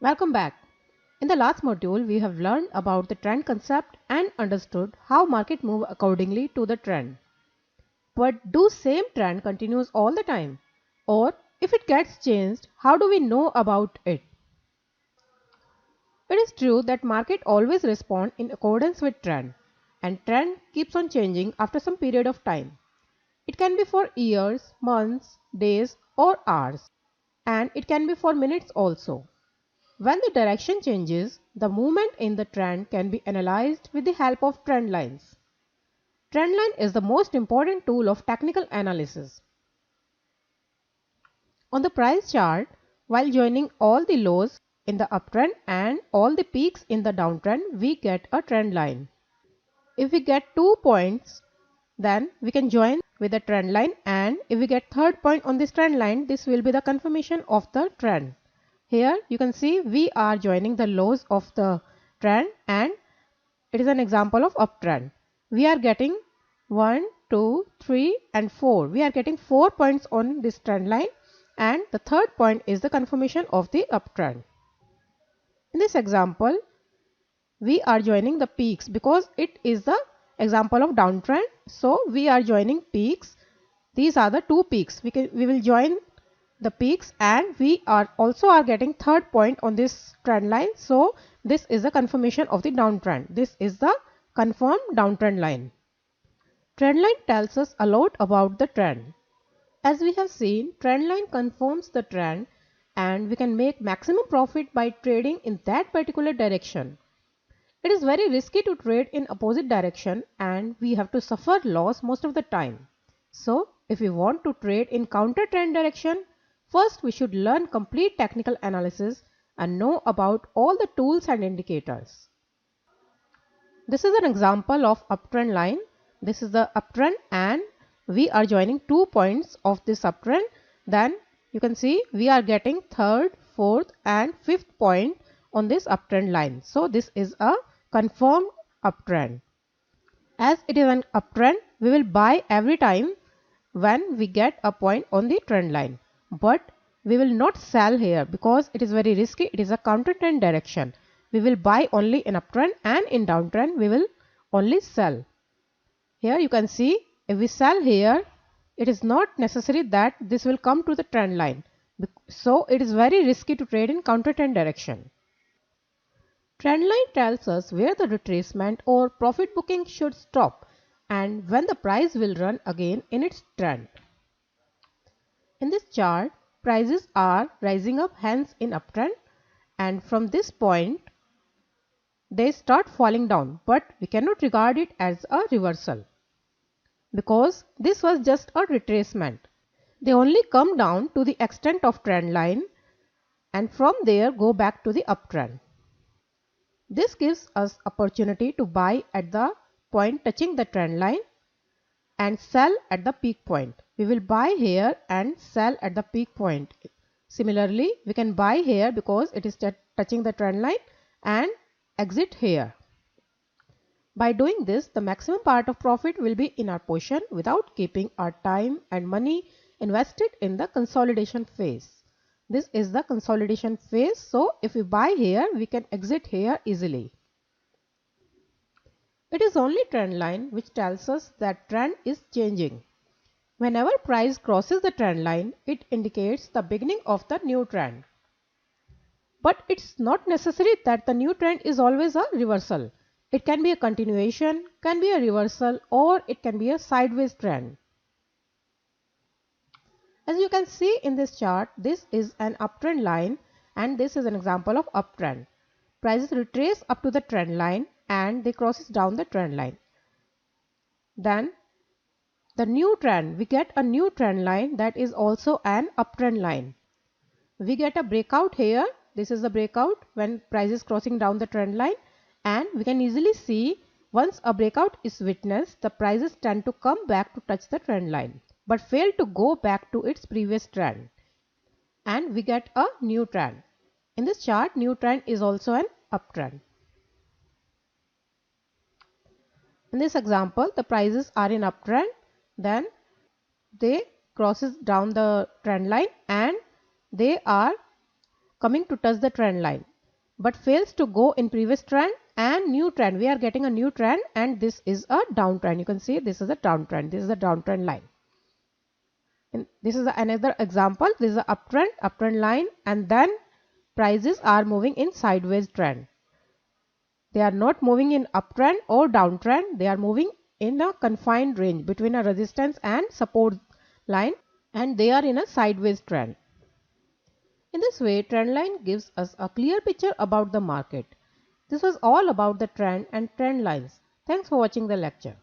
Welcome back. In the last module, we have learned about the trend concept and understood how market move accordingly to the trend. But do same trend continues all the time? Or if it gets changed, how do we know about it? It is true that market always respond in accordance with trend, and trend keeps on changing after some period of time. It can be for years, months, days or hours, and it can be for minutes also. When the direction changes, the movement in the trend can be analyzed with the help of trend lines. Trendline is the most important tool of technical analysis. On the price chart, while joining all the lows in the uptrend and all the peaks in the downtrend, we get a trend line. If we get 2 points, then we can join with the trend line, and if we get third point on this trend line, this will be the confirmation of the trend. Here you can see we are joining the lows of the trend and it is an example of uptrend. We are getting 1, 2, 3 and 4. We are getting 4 points on this trend line and the third point is the confirmation of the uptrend. In this example, we are joining the peaks because it is the example of downtrend. So we are joining peaks. These are the two peaks. We will join the peaks and we are also getting third point on this trend line. So this is the confirmation of the downtrend. This is the confirmed downtrend line. Trend line tells us a lot about the trend. As we have seen, trend line confirms the trend and we can make maximum profit by trading in that particular direction. It is very risky to trade in opposite direction and we have to suffer loss most of the time. So if we want to trade in counter trend direction, first we should learn complete technical analysis and know about all the tools and indicators. This is an example of uptrend line. This is the uptrend and we are joining 2 points of this uptrend. Then you can see we are getting third, fourth and fifth point on this uptrend line. So this is a confirmed uptrend. As it is an uptrend, we will buy every time when we get a point on the trend line. But we will not sell here because it is very risky. It is a counter trend direction. We will buy only in uptrend and in downtrend we will only sell. Here you can see if we sell here, it is not necessary that this will come to the trend line. So it is very risky to trade in counter trend direction. Trendline tells us where the retracement or profit booking should stop and when the price will run again in its trend. In this chart, prices are rising up hence in uptrend and from this point they start falling down, but we cannot regard it as a reversal because this was just a retracement. They only come down to the extent of trend line and from there go back to the uptrend. This gives us opportunity to buy at the point touching the trend line and sell at the peak point. We will buy here and sell at the peak point. Similarly, we can buy here because it is touching the trend line and exit here. By doing this, the maximum part of profit will be in our portion without keeping our time and money invested in the consolidation phase. This is the consolidation phase. So if we buy here, we can exit here easily. It is only trend line which tells us that trend is changing. Whenever price crosses the trend line, it indicates the beginning of the new trend. But it's not necessary that the new trend is always a reversal. It can be a continuation, can be a reversal, or it can be a sideways trend. As you can see in this chart, this is an uptrend line and this is an example of uptrend. Prices retrace up to the trend line and they crosses down the trend line. Then the new trend, we get a new trend line that is also an uptrend line. We get a breakout here. This is the breakout when price is crossing down the trend line and we can easily see once a breakout is witnessed, the prices tend to come back to touch the trend line but fail to go back to its previous trend and we get a new trend. In this chart, new trend is also an uptrend. In this example, the prices are in uptrend, then they crosses down the trend line and they are coming to touch the trend line. but fails to go in previous trend and new trend. We are getting a new trend and this is a downtrend. You can see this is a downtrend. This is a downtrend line. And this is another example. This is a uptrend line, and then prices are moving in sideways trend. They are not moving in uptrend or downtrend. They are moving in a confined range between a resistance and support line, and they are in a sideways trend. In this way, trend line gives us a clear picture about the market. This was all about the trend and trend lines. Thanks for watching the lecture.